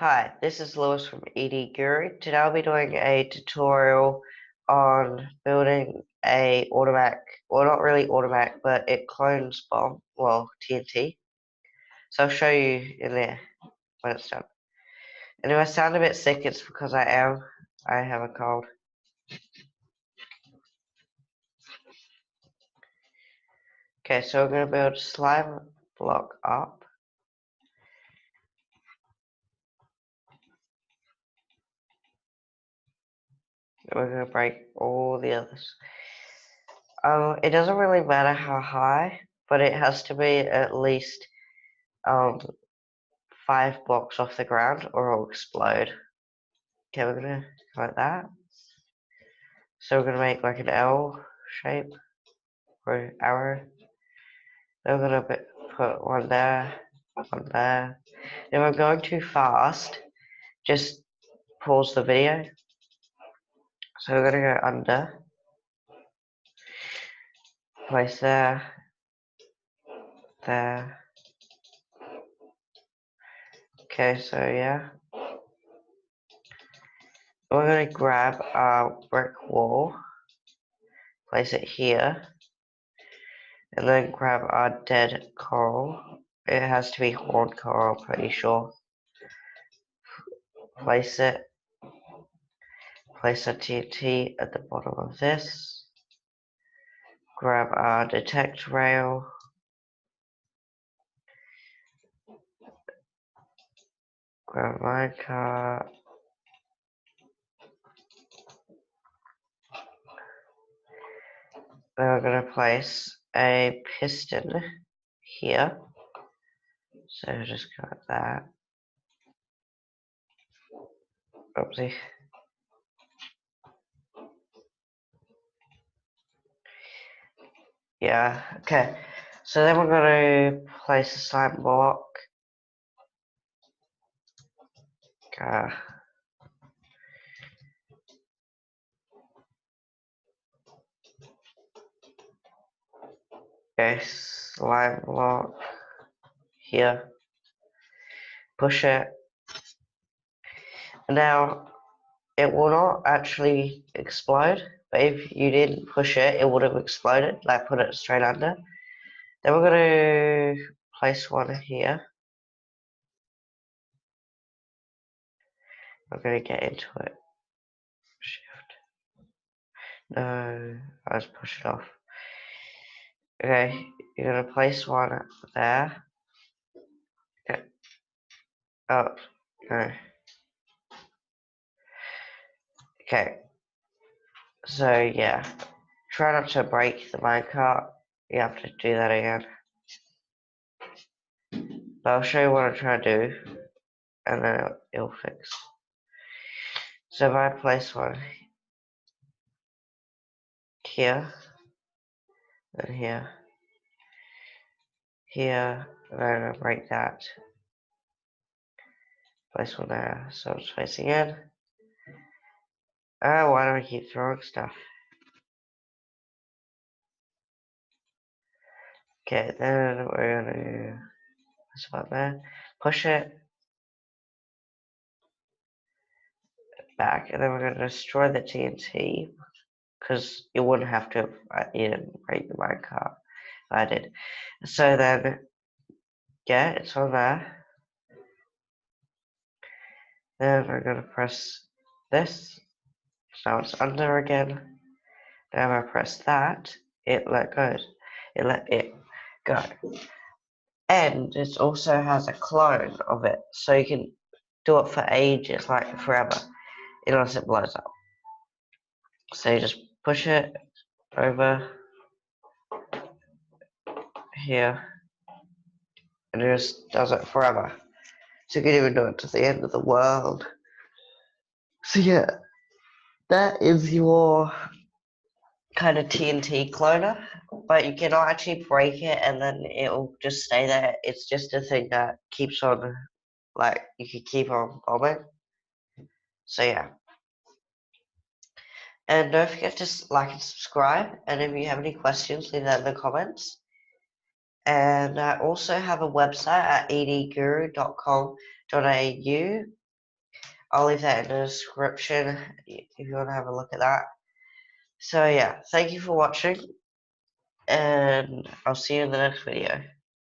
Hi, this is Lewis from ED Guru. Today I'll be doing a tutorial on building a automatic, well not really automatic, but it clones bomb, well TNT. So I'll show you in there when it's done. And if I sound a bit sick, it's because I have a cold. Okay, so we're going to build slime block up. And we're going to break all the others. It doesn't really matter how high, but it has to be at least 5 blocks off the ground or it'll explode. Okay, we're gonna like that. So we're gonna make like an L shape or arrow. Then we're gonna put one there, one there. If I'm going too fast, just pause the video. So we're gonna go under, place there, there. Okay, so yeah. We're gonna grab our brick wall, place it here, and then grab our dead coral. It has to be horned coral, I'm pretty sure. Place it. Place a TNT at the bottom of this. Grab our detect rail. Grab minecart. Then we're going to place a piston here. So just got that. Oopsie. Yeah, okay. So then we're going to place a slime block. Okay, slime block here. Push it. Now, it will not actually explode, but if you didn't push it, it would have exploded, like put it straight under. Then we're going to place one here. I'm going to get into it. Shift. No, I just push it off. Okay, you're going to place one there. Okay. Oh, no. Okay. So, yeah. Try not to break the minecart. You have to do that again. But I'll show you what I'm trying to do, and then it'll fix. So if I place one here, and here, here, and then I'm gonna break that. Place one there, so I'm just facing in. Oh, why do I keep throwing stuff? Okay, then we're gonna place one there, push it back, and then we're gonna destroy the TNT because you wouldn't have to you didn't break the minecart. I did. So then, yeah, it's on there. Then we're gonna press this. So it's under again. Then I press that. It let go. It let it go. And it also has a clone of it, so you can do it for ages, like forever, unless it blows up. So you just push it over here, and it just does it forever. So you can even do it to the end of the world. So yeah, that is your kind of TNT cloner, but you cannot actually break it and then it'll just stay there. It's just a thing that keeps on, like, you can keep on bombing. So yeah. And don't forget to like and subscribe. And if you have any questions, leave that in the comments. And I also have a website at edguru.com.au I'll leave that in the description if you want to have a look at that. So yeah, thank you for watching, and I'll see you in the next video.